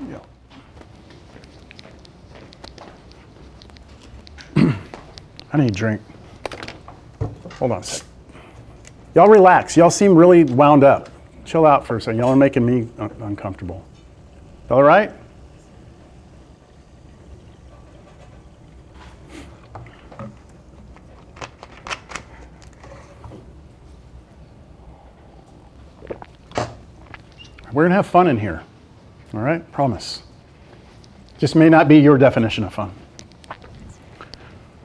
Yeah. I need a drink. Hold on a sec. Y'all relax. Y'all seem really wound up. Chill out for a second. Y'all are making me uncomfortable. All right? We're going to have fun in here. All right? Promise. Just may not be your definition of fun.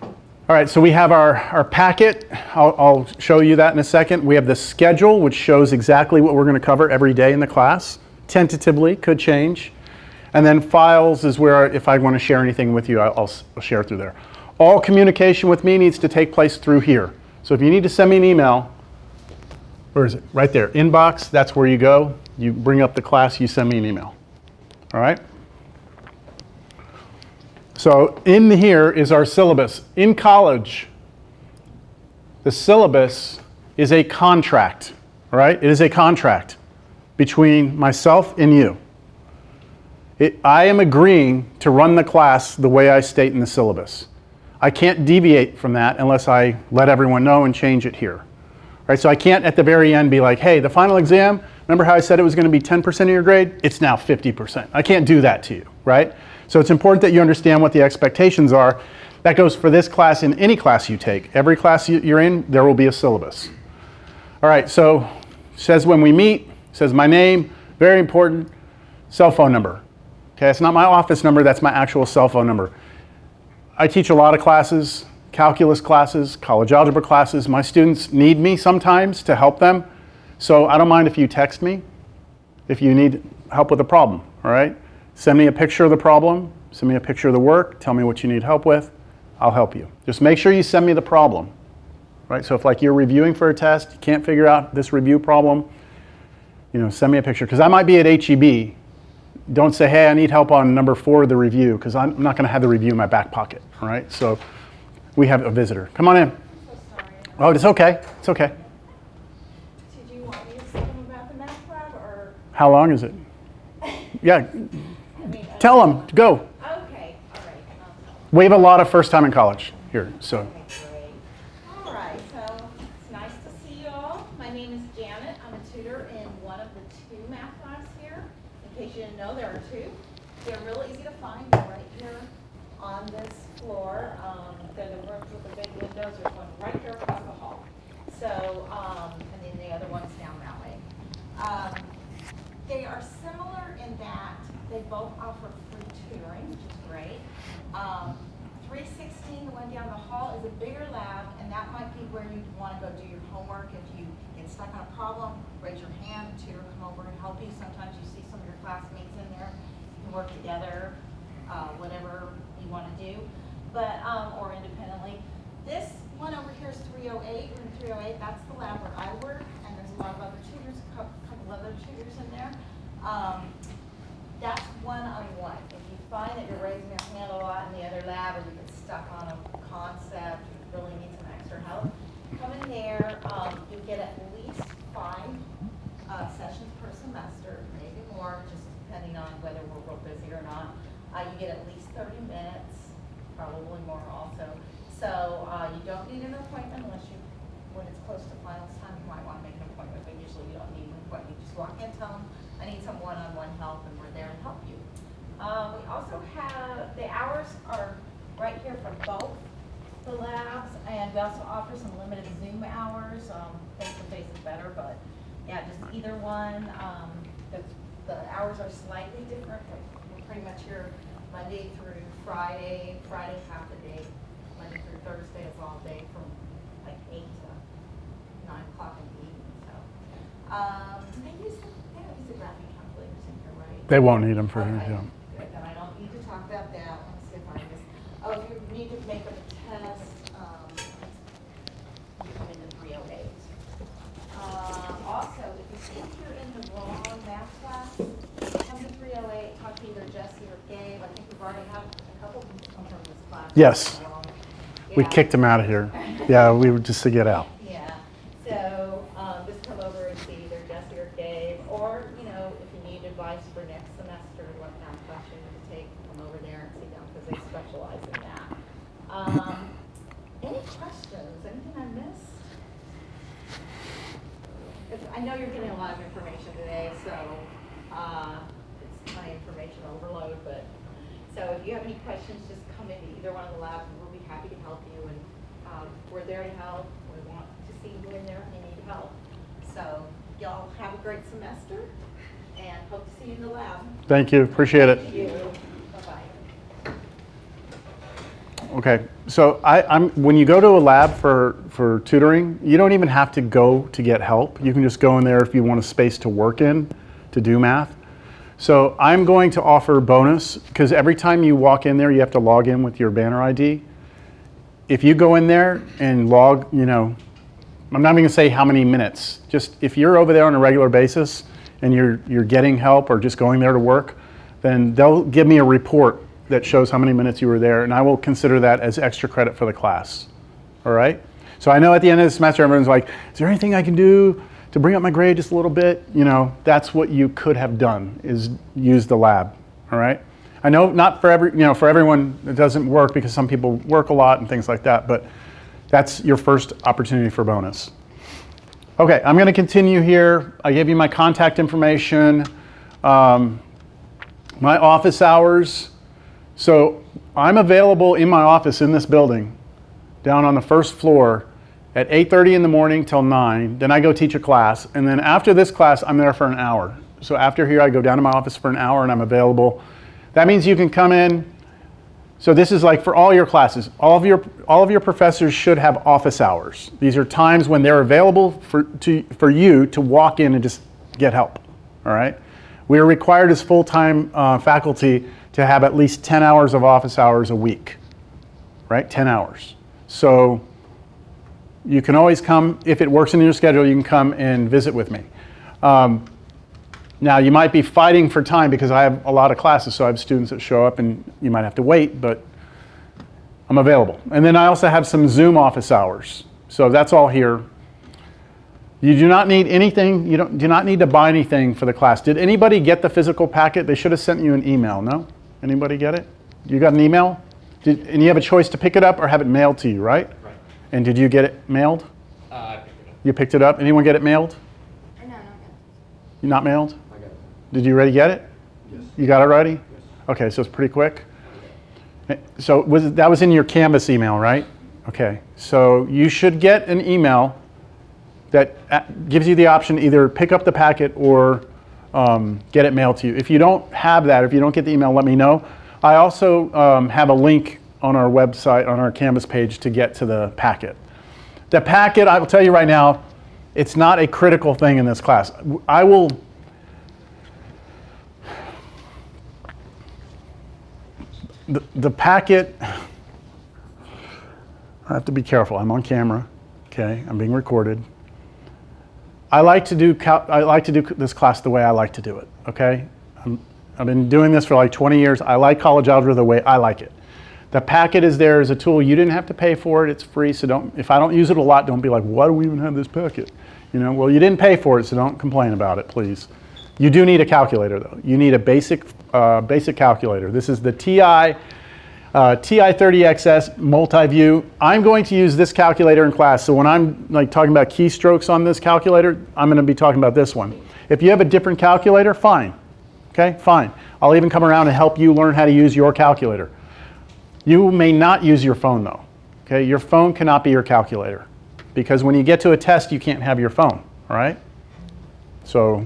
All right, so we have our packet. I'll show you that in a second. We have the schedule, which shows exactly what we're going to cover every day in the class. Tentatively, could change. And then files is where, if I want to share anything with you, I'll share through there. All communication with me needs to take place through here. So if you need to send me an email, where is it? Right there, inbox, that's where you go. You bring up the class, you send me an email. All right? So in here is our syllabus. In college, the syllabus is a contract, all right? It is a contract between myself and you. I am agreeing to run the class the way I state in the syllabus. I can't deviate from that unless I let everyone know and change it here. Right? So I can't at the very end be like, hey, the final exam, remember how I said it was going to be 10% of your grade? It's now 50%. I can't do that to you, right? So it's important that you understand what the expectations are. That goes for this class and any class you take. Every class you're in, there will be a syllabus. All right, so it says when we meet, it says my name, very important, cell phone number. Okay, it's not my office number, that's my actual cell phone number. I teach a lot of classes, calculus classes, college algebra classes. My students need me sometimes to help them. So I don't mind if you text me if you need help with a problem, all right? Send me a picture of the problem, send me a picture of the work, tell me what you need help with, I'll help you. Just make sure you send me the problem, right? So if like you're reviewing for a test, you can't figure out this review problem, send me a picture. Because I might be at HEB. Don't say, hey, I need help on number 4 of the review, because I'm not going to have the review in my back pocket, all right? So we have a visitor. Come on in. So sorry. Oh, it's okay. It's okay. Did you want me to tell them about the math lab, or? How long is it? Yeah. Tell them. Go. Okay, all right. We have a lot of first time in college here, so. Okay, great. All right, so it's nice to see you all. My name is Janet. I'm a tutor in one of the 2 math labs here. In case you didn't know, there are 2. They're really easy to find. They're right here on this floor. They're the rooms with the big windows. There's one right there across the hall. So, and then the other one's down that way. They are similar in that they both offer free tutoring, which is great. 316, the one down the hall, is a bigger lab, and that might be where you'd want to go do your homework. If you get stuck on a problem, raise your hand, a tutor come over and help you. Sometimes you see some of your classmates in there. You can work together, whatever you want to do, but or independently. This one over here is 308. Room 308. That's the lab where I work, and there's a lot of other tutors, a couple other tutors in there. That's one-on-one. If you find that you're raising your hand a lot in the other lab, or you get stuck on a concept, you really need some extra help, come in there. You get at least 5 sessions per semester, maybe more, just depending on whether we're real busy or not. You get at least 30 minutes, probably more also. So you don't need an appointment unless when it's close to finals time, you might want to make an appointment, but usually you don't need an appointment. You just walk in, tell them, I need some one-on-one help, and we're there to help you. We also have, the hours are right here for both the labs, and we also offer some limited Zoom hours. Face-to-face is better, but yeah, just either one. The hours are slightly different. We're pretty much here Monday through Friday. Friday half the day. Monday through Thursday is all day from like 8 to 9 o'clock in the evening. So they don't use the graphing calculators in here, right? They won't need them for Okay. here, yeah. Good, then I don't need to talk about that. Let me see if I just, if you need to make up a test, you come into 308. Also, if you think you're in the wrong math class, come to 308, talk to either Jesse or Gabe. I think we've already had a couple people come from this class. Yes. We Yeah. kicked him out of here. Yeah, we were just to get out. Yeah, so just come over and see either Jesse or Gabe, or if you need to advice for next semester, what math class you need to take, come over there and see them because they specialize in that. Any questions? Anything I missed? I know you're getting a lot of information today, so it's kind of information overload, but so if you have any questions, just come into either one of the labs and we'll be happy to help you. And we're there to help. We want to see you in there if you need help. So y'all have a great semester and hope to see you in the lab. Thank you. Appreciate it. Thank you. Bye-bye. Okay, so when you go to a lab for tutoring, you don't even have to go to get help. You can just go in there if you want a space to work in to do math. So I'm going to offer bonus because every time you walk in there, you have to log in with your banner ID. If you go in there and log, I'm not even going to say how many minutes. Just if you're over there on a regular basis and you're getting help or just going there to work, then they'll give me a report that shows how many minutes you were there, and I will consider that as extra credit for the class. All right? So I know at the end of the semester, everyone's like, is there anything I can do to bring up my grade just a little bit? That's what you could have done, is use the lab. All right? I know not for for everyone it doesn't work because some people work a lot and things like that, but that's your first opportunity for bonus. Okay, I'm going to continue here. I gave you my contact information, my office hours. So I'm available in my office in this building, down on the first floor, at 8:30 in the morning till 9. Then I go teach a class, and then after this class, I'm there for an hour. So after here, I go down to my office for an hour, and I'm available. That means you can come in. So this is like for all your classes. All of your professors should have office hours. These are times when they're available for you to walk in and just get help. All right. We are required as full-time faculty to have at least 10 hours of office hours a week. Right. 10 hours. So you can always come if it works in your schedule. You can come and visit with me. Now, you might be fighting for time because I have a lot of classes, so I have students that show up and you might have to wait, but I'm available. And then I also have some Zoom office hours. So that's all here. You do not need anything, you do not need to buy anything for the class. Did anybody get the physical packet? They should have sent you an email, no? Anybody get it? You got an email? And you have a choice to pick it up or have it mailed to you, right? Right. And did you get it mailed? I picked it up. You picked it up? Anyone get it mailed? No, not yet. You not mailed? I got it. Did you already get it? Yes. You got it already? Yes. Okay, so it's pretty quick. So that was in your Canvas email, right? Okay, so you should get an email that gives you the option to either pick up the packet or get it mailed to you. If you don't have that, if you don't get the email, let me know. I also have a link on our website, on our Canvas page to get to the packet. The packet, I will tell you right now, it's not a critical thing in this class. The packet, I have to be careful. I'm on camera, okay? I'm being recorded. I like to do this class the way I like to do it, okay? I've been doing this for like 20 years. I like college algebra the way I like it. The packet is there as a tool. You didn't have to pay for it. It's free, so if I don't use it a lot, don't be like, why do we even have this packet? Well, you didn't pay for it, so don't complain about it, please. You do need a calculator, though. You need a basic calculator. This is the TI 30XS multi-view. I'm going to use this calculator in class, so when I'm talking about keystrokes on this calculator, I'm going to be talking about this one. If you have a different calculator, fine. Okay, fine. I'll even come around and help you learn how to use your calculator. You may not use your phone, though. Okay, your phone cannot be your calculator because when you get to a test, you can't have your phone. All right. So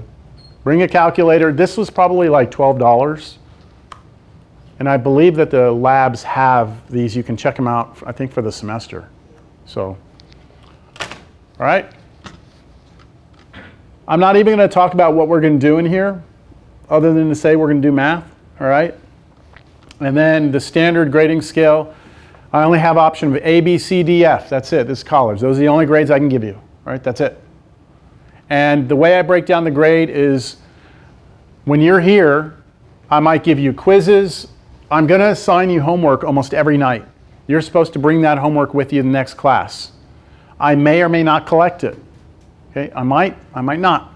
bring a calculator. This was probably like $12. And I believe that the labs have these. You can check them out, I think, for the semester. So, all right. I'm not even going to talk about what we're going to do in here, other than to say we're going to do math, all right? And then the standard grading scale, I only have option of A, B, C, D, F. That's it. This is college. Those are the only grades I can give you, all right? That's it. And the way I break down the grade is when you're here, I might give you quizzes. I'm going to assign you homework almost every night. You're supposed to bring that homework with you in the next class. I may or may not collect it. Okay, I might not.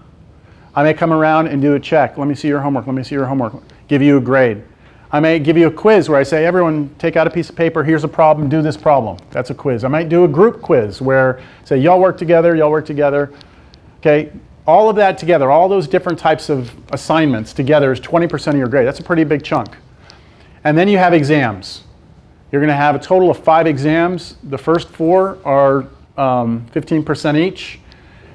I may come around and do a check. Let me see your homework. Let me see your homework. Give you a grade. I may give you a quiz where I say, everyone take out a piece of paper. Here's a problem. Do this problem. That's a quiz. I might do a group quiz where say, y'all work together. Y'all work together. Okay. All of that together, all those different types of assignments together is 20% of your grade. That's a pretty big chunk. And then you have exams. You're going to have a total of 5 exams. The first 4 are 15% each.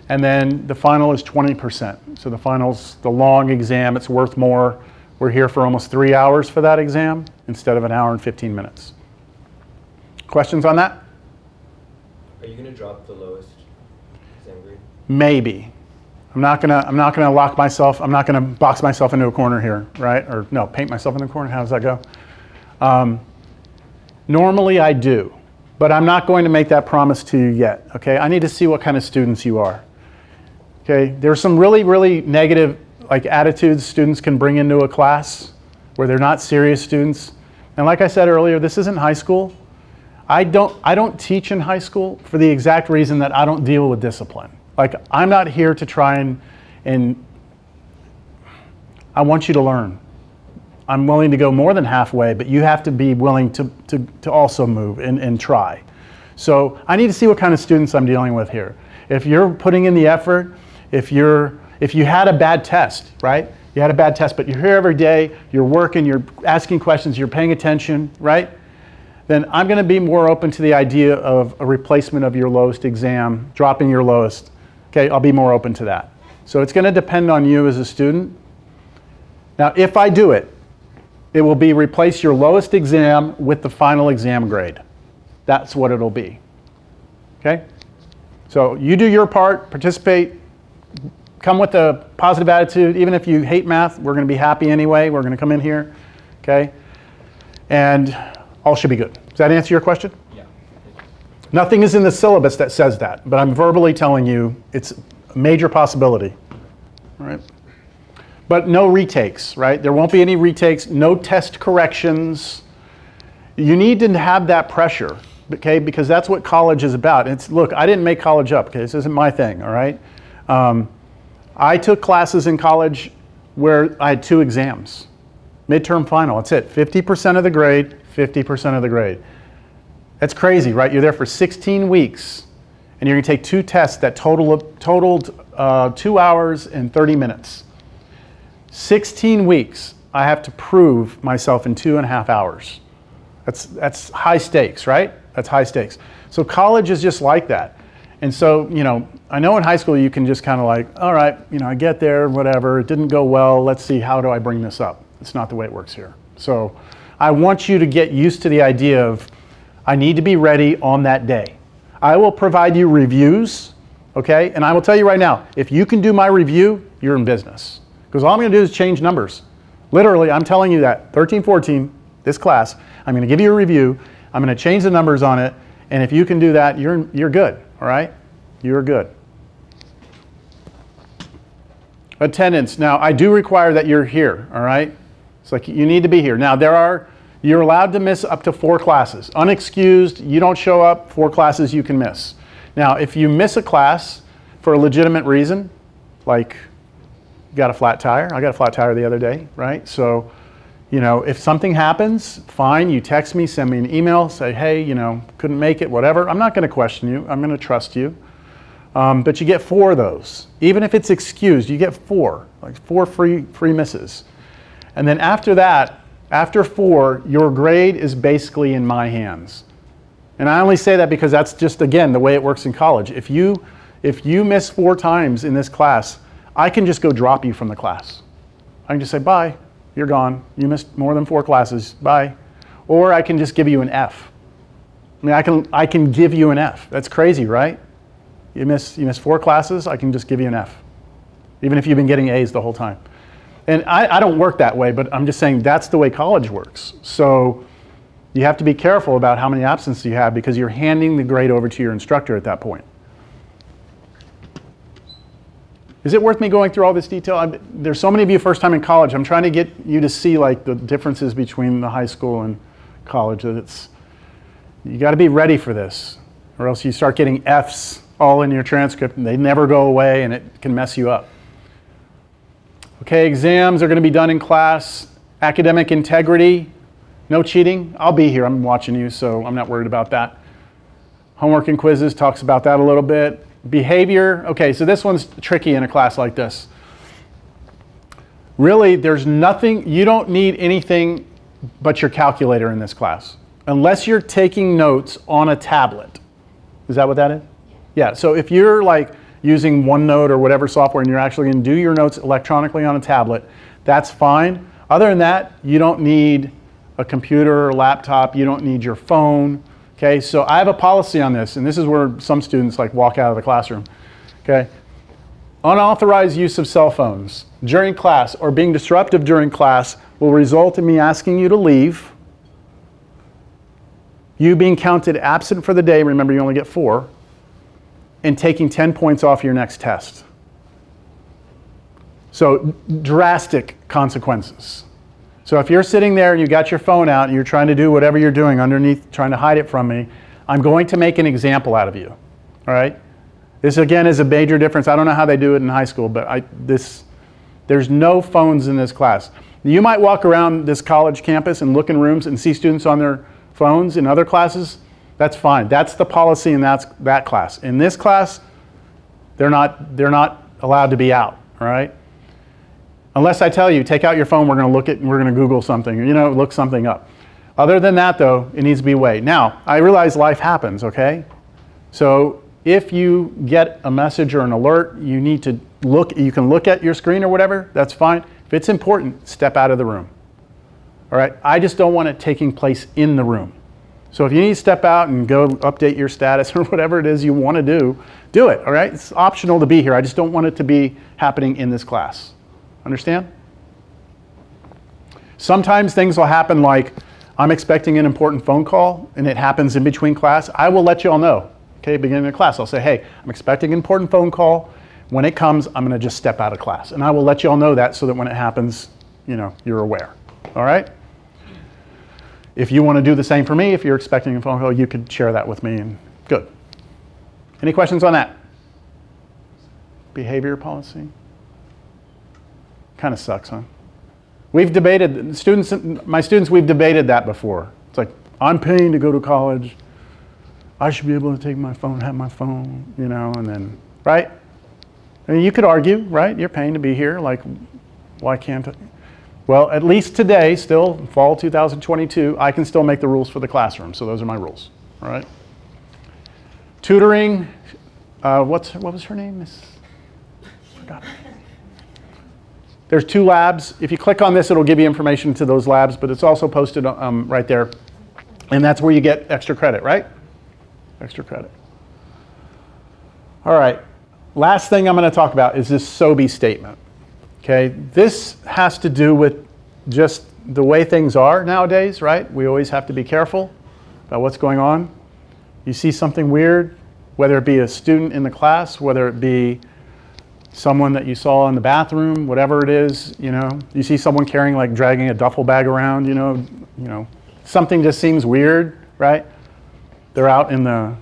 And then the final is 20%. So the final's the long exam. It's worth more. We're here for almost 3 hours for that exam instead of an hour and 15 minutes. Questions on that? Are you going to drop the lowest exam grade? Maybe. I'm not gonna lock myself. I'm not gonna box myself into a corner here, right? Or no, paint myself into a corner. How does that go? Normally I do, but I'm not going to make that promise to you yet. Okay, I need to see what kind of students you are. Okay, there's some really, really negative attitudes students can bring into a class where they're not serious students. And like I said earlier, this isn't high school. I don't teach in high school for the exact reason that I don't deal with discipline. I'm not here to try and I want you to learn. I'm willing to go more than halfway, but you have to be willing to also move and try. So I need to see what kind of students I'm dealing with here. If you're putting in the effort, if you had a bad test, right? You had a bad test, but you're here every day, you're working, you're asking questions, you're paying attention, right? Then I'm going to be more open to the idea of a replacement of your lowest exam, dropping your lowest. Okay, I'll be more open to that. So it's going to depend on you as a student. Now, if I do it, it will be replace your lowest exam with the final exam grade. That's what it'll be. Okay? So you do your part, participate, come with a positive attitude. Even if you hate math, we're going to be happy anyway. We're going to come in here. Okay? And all should be good. Does that answer your question? Nothing is in the syllabus that says that, but I'm verbally telling you it's a major possibility. All right? But no retakes, right? There won't be any retakes, no test corrections. You need to have that pressure, okay? Because that's what college is about. Look, I didn't make college up, okay? This isn't my thing, all right? I took classes in college where I had 2 exams. Midterm final, that's it. 50% of the grade, 50% of the grade. That's crazy, right? You're there for 16 weeks, and you're going to take 2 tests that totaled 2 hours and 30 minutes. 16 weeks, I have to prove myself in 2.5 hours. That's high stakes, right? That's high stakes. So college is just like that. And so, I know in high school you can just kind of all right, I get there, whatever, it didn't go well, let's see, how do I bring this up? It's not the way it works here. So I want you to get used to the idea of, I need to be ready on that day. I will provide you reviews, okay? And I will tell you right now, if you can do my review, you're in business. Because all I'm going to do is change numbers. Literally, I'm telling you that, 13, 14, this class, I'm going to give you a review, I'm going to change the numbers on it, and if you can do that, you're good, all right? You're good. Attendance. Now, I do require that you're here, all right? It's you need to be here. Now, you're allowed to miss up to 4 classes. Unexcused, you don't show up, 4 classes you can miss. Now, if you miss a class for a legitimate reason, like you got a flat tire, I got a flat tire the other day, right? So, if something happens, fine, you text me, send me an email, say, hey, couldn't make it, whatever. I'm not going to question you, I'm going to trust you. But you get 4 of those. Even if it's excused, you get 4, 4 free misses. And then after that, after 4, your grade is basically in my hands. And I only say that because that's just, again, the way it works in college. If you miss 4 times in this class, I can just go drop you from the class. I can just say, bye, you're gone. You missed more than 4 classes, bye. Or I can just give you an F. I can give you an F. That's crazy, right? You miss 4 classes, I can just give you an F. Even if you've been getting A's the whole time. And I don't work that way, but I'm just saying that's the way college works. So you have to be careful about how many absences you have because you're handing the grade over to your instructor at that point. Is it worth me going through all this detail? There's so many of you first time in college. I'm trying to get you to see the differences between the high school and college. You got to be ready for this, or else you start getting F's all in your transcript and they never go away and it can mess you up. Okay, exams are going to be done in class. Academic integrity, no cheating. I'll be here, I'm watching you, so I'm not worried about that. Homework and quizzes talks about that a little bit. Behavior, okay, so this one's tricky in a class like this. Really, there's nothing, you don't need anything but your calculator in this class, unless you're taking notes on a tablet. Is that what that is? Yeah, so if you're like using OneNote or whatever software and you're actually going to do your notes electronically on a tablet, that's fine. Other than that, you don't need a computer or laptop, you don't need your phone. Okay, so I have a policy on this, and this is where some students like walk out of the classroom. Okay, unauthorized use of cell phones during class or being disruptive during class will result in me asking you to leave, you being counted absent for the day, remember you only get 4, and taking 10 points off your next test. So drastic consequences. So if you're sitting there and you got your phone out and you're trying to do whatever you're doing underneath, trying to hide it from me, I'm going to make an example out of you. All right? This again is a major difference. I don't know how they do it in high school, but there's no phones in this class. You might walk around this college campus and look in rooms and see students on their phones in other classes. That's fine. That's the policy in that class. In this class, they're not allowed to be out. All right? Unless I tell you, take out your phone, we're going to Google something, or, look something up. Other than that, though, it needs to be away. Now, I realize life happens, okay? So if you get a message or an alert, you need to look, you can look at your screen or whatever, that's fine. If it's important, step out of the room. All right? I just don't want it taking place in the room. So if you need to step out and go update your status or whatever it is you want to do it, all right? It's optional to be here. I just don't want it to be happening in this class. Understand? Sometimes things will happen like I'm expecting an important phone call and it happens in between class. I will let you all know. Okay, beginning of class, I'll say, hey, I'm expecting an important phone call. When it comes, I'm going to just step out of class. And I will let you all know that so that when it happens, you're aware. All right? If you want to do the same for me, if you're expecting a phone call, you could share that with me. And good. Any questions on that? Behavior policy? Kind of sucks, huh? We've debated, my students, we've debated that before. It's like, I'm paying to go to college. I should be able to take my phone, have my phone, and then, right? I mean, you could argue, right? You're paying to be here, like, why can't I? Well, at least today, still, fall 2022, I can still make the rules for the classroom, so those are my rules, all right? Tutoring, what was her name? Forgot her name. There's 2 labs. If you click on this, it'll give you information to those labs, but it's also posted right there. And that's where you get extra credit, right? Extra credit. All right. Last thing I'm going to talk about is this SOBI statement. Okay. This has to do with just the way things are nowadays, right? We always have to be careful about what's going on. You see something weird, whether it be a student in the class, whether it be someone that you saw in the bathroom, whatever it is, you see someone dragging a duffel bag around, something just seems weird, right? They're out in the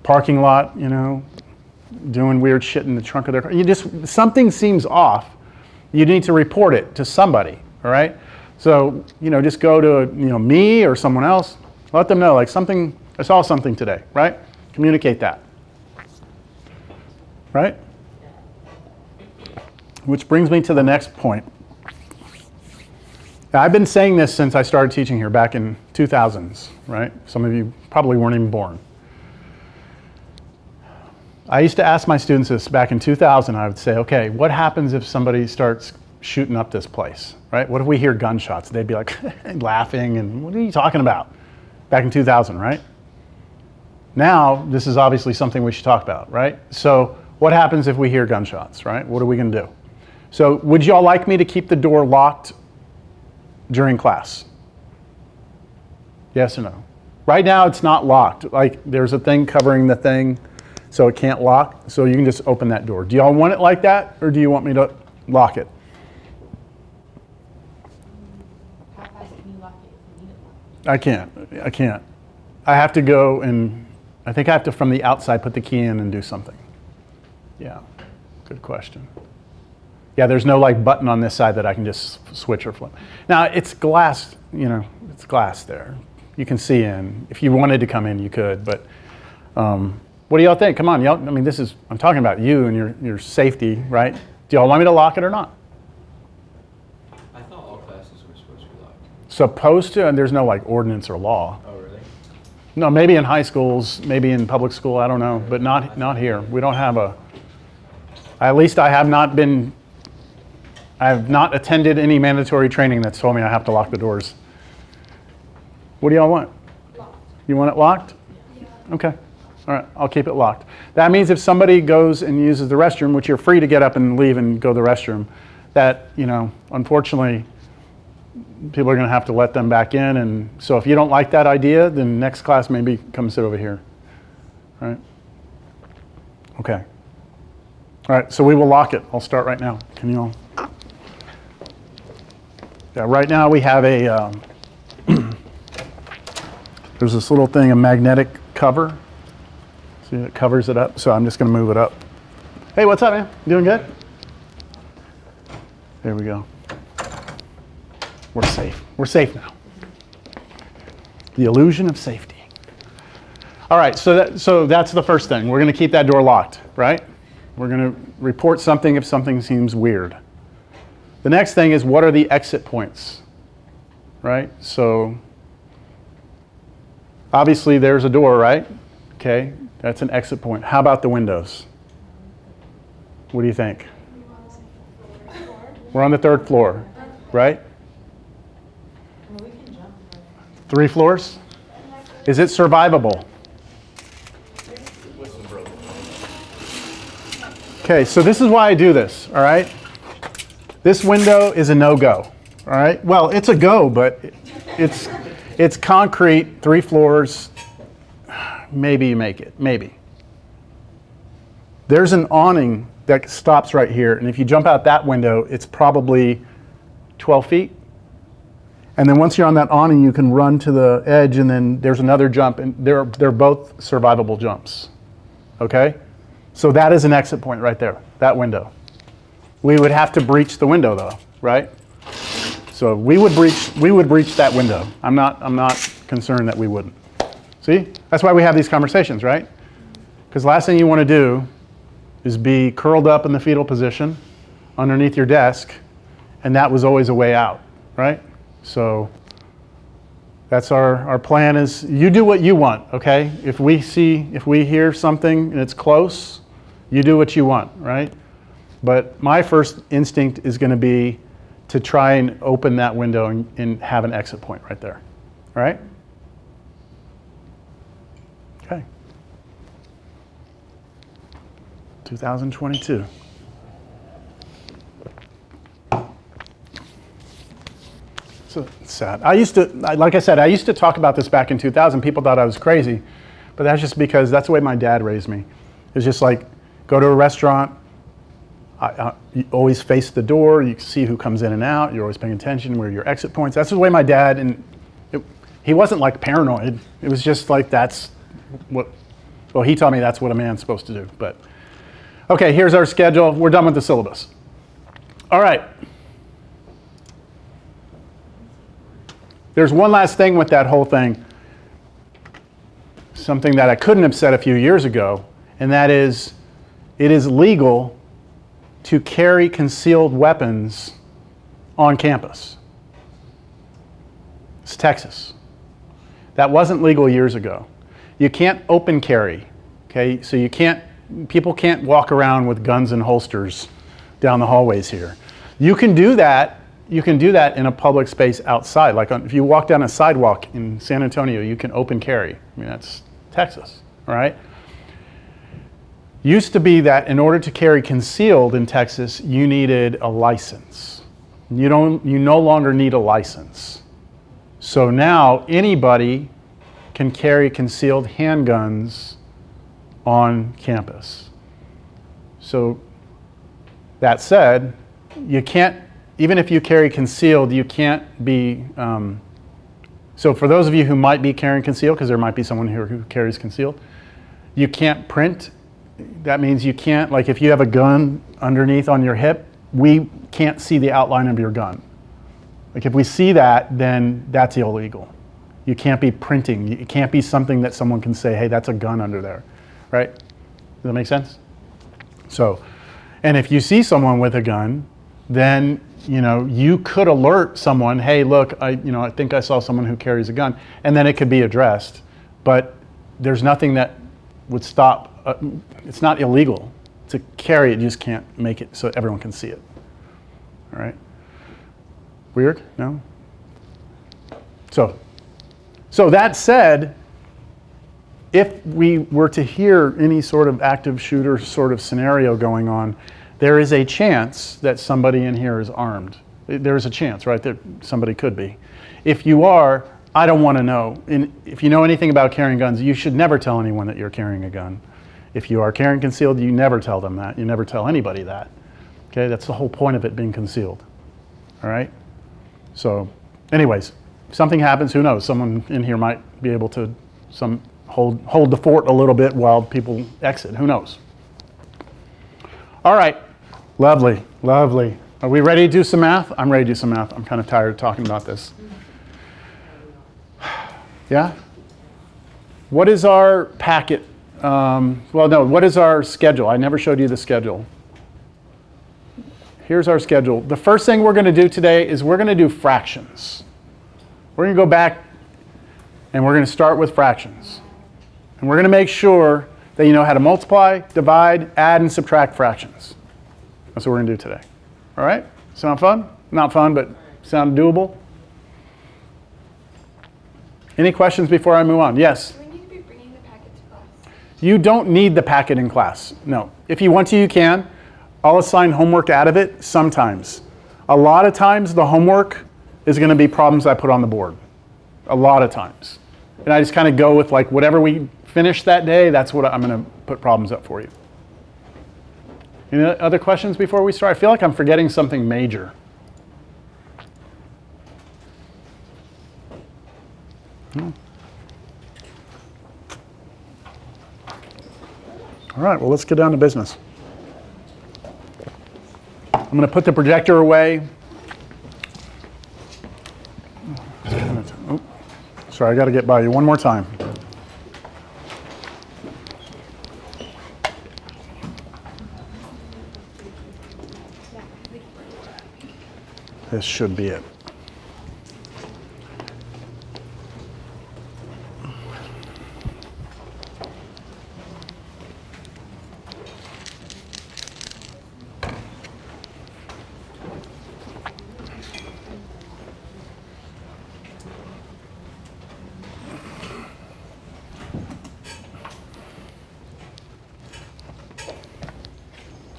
parking lot, doing weird shit in the trunk of their car. Something seems off. You need to report it to somebody, all right? So, just go to, me or someone else, let them know, I saw something today, right? Communicate that, right? Which brings me to the next point. Now, I've been saying this since I started teaching here back in 2000s, right? Some of you probably weren't even born. I used to ask my students this back in 2000. I would say, okay, what happens if somebody starts shooting up this place, right? What if we hear gunshots? They'd be like laughing and what are you talking about? Back in 2000, right? Now, this is obviously something we should talk about, right? So what happens if we hear gunshots, right? What are we going to do? So would you all like me to keep the door locked during class? Yes or no? Right now it's not locked. There's a thing covering the thing so it can't lock. So you can just open that door. Do y'all want it like that or do you want me to lock it? How fast can you lock it if you need it locked? I can't. I have to go and I think I have to from the outside put the key in and do something. Yeah, good question. Yeah, there's no like button on this side that I can just switch or flip. Now it's glass, it's glass there. You can see in. If you wanted to come in, you could, but what do y'all think? Come on, y'all. I mean, I'm talking about you and your safety, right? Do y'all want me to lock it or not? I thought all classes were supposed to be locked. Supposed to, and there's no like ordinance or law. Oh, really? No, maybe in high schools, maybe in public school, I don't know, but not here. We don't have at least I have not attended any mandatory training that's told me I have to lock the doors. What do y'all want? Locked. You want it locked? Yeah. Okay. All right, I'll keep it locked. That means if somebody goes and uses the restroom, which you're free to get up and leave and go to the restroom, that, unfortunately, people are going to have to let them back in. And so if you don't like that idea, then next class maybe come sit over here. All right? Okay. All right, so we will lock it. I'll start right now. Can you all? Yeah, right now we have there's this little thing, a magnetic cover. See, it covers it up. So I'm just going to move it up. Hey, what's up, man? Doing good? There we go. We're safe. We're safe now. The illusion of safety. All right, so that's the first thing. We're going to keep that door locked, right? We're going to report something if something seems weird. The next thing is, what are the exit points, right? So obviously there's a door, right? Okay, that's an exit point. How about the windows? What do you think? We're on the 3rd floor, right? We can jump. 3 floors? Is it survivable? Okay, so this is why I do this, all right? This window is a no-go, all right? Well, it's a go, but it's concrete, 3 floors. Maybe you make it, maybe. There's an awning that stops right here, and if you jump out that window, it's probably 12 feet. And then once you're on that awning, you can run to the edge, and then there's another jump, and they're both survivable jumps, okay? So that is an exit point right there, that window. We would have to breach the window though, right? So we would breach that window. I'm not concerned that we wouldn't. See? That's why we have these conversations, right? Because the last thing you want to do is be curled up in the fetal position underneath your desk, and that was always a way out, right? So that's our plan is you do what you want, okay? If we hear something and it's close, you do what you want, right? But my first instinct is going to be to try and open that window and have an exit point right there, all right? Okay. 2022. So it's sad. Like I said, I used to talk about this back in 2000. People thought I was crazy, but that's just because that's the way my dad raised me. It's just like, go to a restaurant, you always face the door, you see who comes in and out, you're always paying attention where your exit points. That's the way my dad, and he wasn't like paranoid. It was just like he taught me that's what a man's supposed to do. But okay, here's our schedule. We're done with the syllabus. All right. There's one last thing with that whole thing, something that I couldn't have said a few years ago, and that is, it is legal to carry concealed weapons on campus. It's Texas. That wasn't legal years ago. You can't open carry, okay? So people can't walk around with guns and holsters down the hallways here. You can do that in a public space outside. Like if you walk down a sidewalk in San Antonio, you can open carry. I mean, that's Texas, all right? Used to be that in order to carry concealed in Texas, you needed a license. You no longer need a license. So now anybody can carry concealed handguns on campus. So that said, you can't, even if you carry concealed, you can't be, so for those of you who might be carrying concealed, because there might be someone who carries concealed, you can't print. That means you can't, like if you have a gun underneath on your hip we can't see the outline of your gun. Like if we see that, then that's illegal. You can't be printing. It can't be something that someone can say, hey, that's a gun under there, right? Does that make sense? So, and if you see someone with a gun, then you could alert someone, hey, look, I think I saw someone who carries a gun, and then it could be addressed. But there's nothing that would stop. It's not illegal to carry it. You just can't make it so everyone can see it. All right. Weird? No? So that said, if we were to hear any sort of active shooter sort of scenario going on, there is a chance that somebody in here is armed. There is a chance, right, that somebody could be. If you are, I don't want to know. And if you know anything about carrying guns, you should never tell anyone that you're carrying a gun. If you are carrying concealed, you never tell them that. You never tell anybody that. Okay, that's the whole point of it being concealed. All right? So, anyways, if something happens, who knows? Someone in here might be able to hold the fort a little bit while people exit. Who knows? All right. Lovely, lovely. Are we ready to do some math? I'm ready to do some math. I'm kind of tired of talking about this. Yeah? What is our packet? What is our schedule? I never showed you the schedule. Here's our schedule. The first thing we're going to do today is we're going to do fractions. We're going to go back and we're going to start with fractions. And we're going to make sure that you know how to multiply, divide, add, and subtract fractions. That's what we're going to do today. All right? Sound fun? Not fun, but sound doable? Any questions before I move on? Yes? Do we need to be bringing the packet to class? You don't need the packet in class. No. If you want to, you can. I'll assign homework out of it sometimes. A lot of times, the homework is going to be problems I put on the board. A lot of times. And I just kind of go with like whatever we finish that day, that's what I'm going to put problems up for you. Any other questions before we start? I feel like I'm forgetting something major. All right, well, let's get down to business. I'm going to put the projector away. Sorry, I got to get by you one more time. This should be it.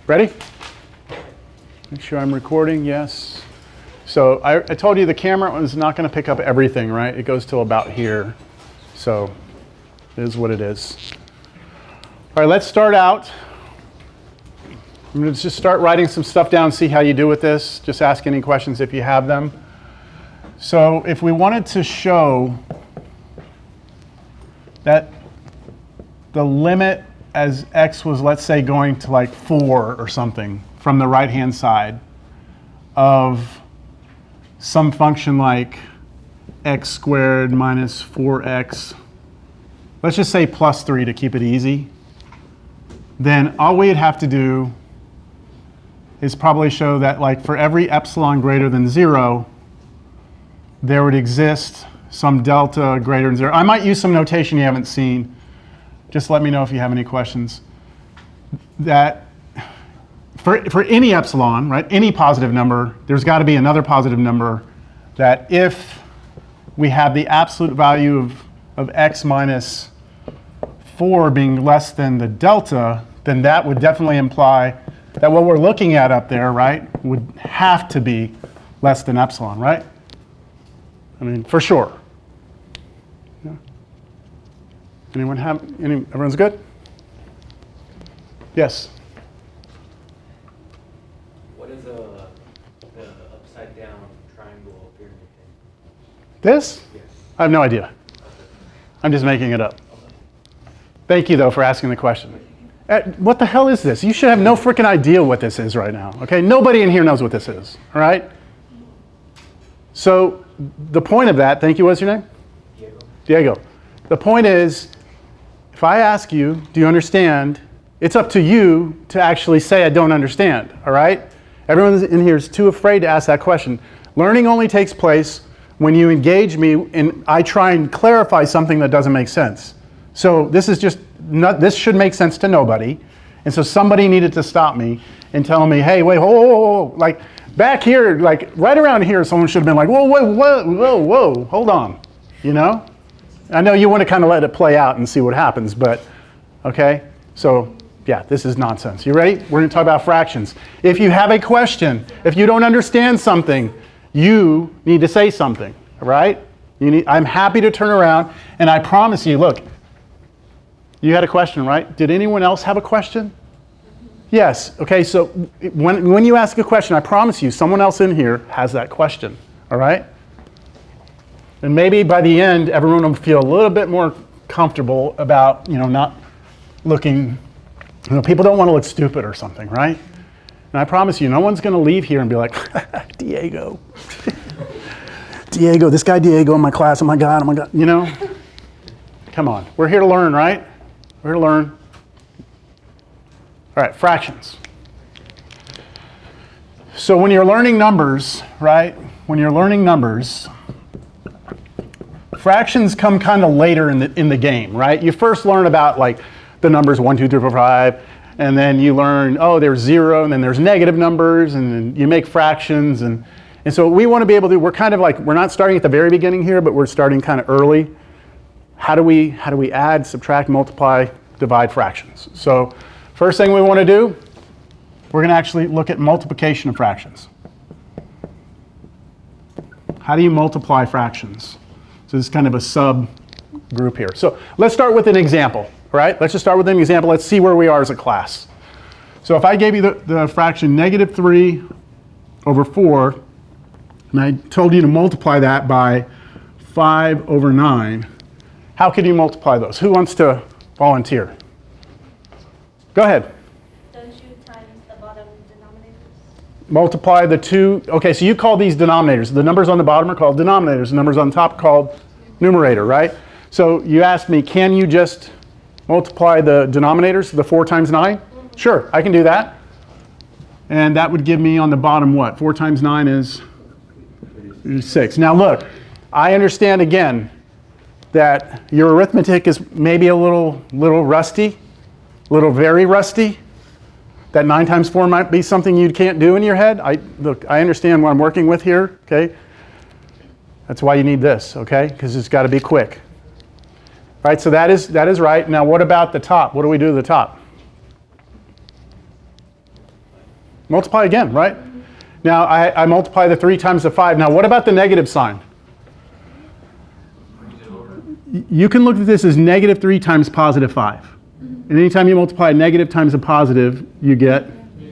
Ready? Make sure I'm recording, yes. So I told you the camera is not going to pick up everything, right? It goes till about here. So it is what it is. All right, let's start out. I'm going to just start writing some stuff down, see how you do with this. Just ask any questions if you have them. So if we wanted to show that the limit as x was, let's say, going to like 4 or something from the right-hand side of some function like x squared minus 4x, let's just say plus 3 to keep it easy, then all we'd have to do is probably show that like for every epsilon greater than 0, there would exist some delta greater than 0. I might use some notation you haven't seen. Just let me know if you have any questions. That for any epsilon, right, any positive number, there's got to be another positive number that if we have the absolute value of x minus 4 being less than the delta, then that would definitely imply that what we're looking at up there, right, would have to be less than epsilon, right? I mean, for sure. Everyone's good? Yes? What is the upside down triangle pyramid thing? This? Yes. I have no idea. I'm just making it up. Thank you, though, for asking the question. What the hell is this? You should have no freaking idea what this is right now, okay? Nobody in here knows what this is, all right? So the point of that, thank you, what's your name? Diego? Diego. The point is, if I ask you, do you understand? It's up to you to actually say I don't understand, all right? Everyone in here is too afraid to ask that question. Learning only takes place when you engage me and I try and clarify something that doesn't make sense. So this is just not, this should make sense to nobody. And so somebody needed to stop me and tell me, hey, wait, whoa, like back here, like right around here, someone should have been like, whoa, hold on, you know? I know you want to kind of let it play out and see what happens, but okay? So yeah, this is nonsense. You ready? We're going to talk about fractions. If you have a question, if you don't understand something, you need to say something, right? I'm happy to turn around, and I promise you, look, you had a question, right? Did anyone else have a question? Yes. Okay, so when you ask a question, I promise you, someone else in here has that question, all right? And maybe by the end, everyone will feel a little bit more comfortable about, not looking, people don't want to look stupid or something, right? And I promise you, no one's going to leave here and be like, Diego. Diego, this guy Diego in my class, oh my God, Come on, we're here to learn, right? We're here to learn. All right, fractions. So when you're learning numbers, right? When you're learning numbers, fractions come kind of later in the game, right? You first learn about like the numbers 1, 2, 3, 4, 5, and then you learn, oh, there's 0, and then there's negative numbers, and then you make fractions, and so what we want to be able to do, we're kind of like, we're not starting at the very beginning here, but we're starting kind of early. How do we add, subtract, multiply, divide fractions? So first thing we want to do, we're going to actually look at multiplication of fractions. How do you multiply fractions? So this is kind of a subgroup here. So let's start with an example, right? Let's just start with an example. Let's see where we are as a class. So if I gave you the fraction -3 over 4, and I told you to multiply that by 5 over 9, how could you multiply those? Who wants to volunteer? Go ahead. Don't you times the bottom denominators? Multiply the two. Okay, so you call these denominators. The numbers on the bottom are called denominators. The numbers on top are called numerator, right? So you asked me, can you just multiply the denominators, the 4 times 9? Mm-hmm. Sure, I can do that. And that would give me on the bottom what? 4 times 9 is 6. Now look, I understand again that your arithmetic is maybe a little rusty, very rusty. That 9 times 4 might be something you can't do in your head. I understand what I'm working with here, okay? That's why you need this, okay? Because it's got to be quick. All right, so that is right. Now what about the top? What do we do to the top? Multiply again, right? Now I multiply the 3 times the 5. Now what about the negative sign? You can look at this as -3 times +5. And anytime you multiply a negative times a positive, you get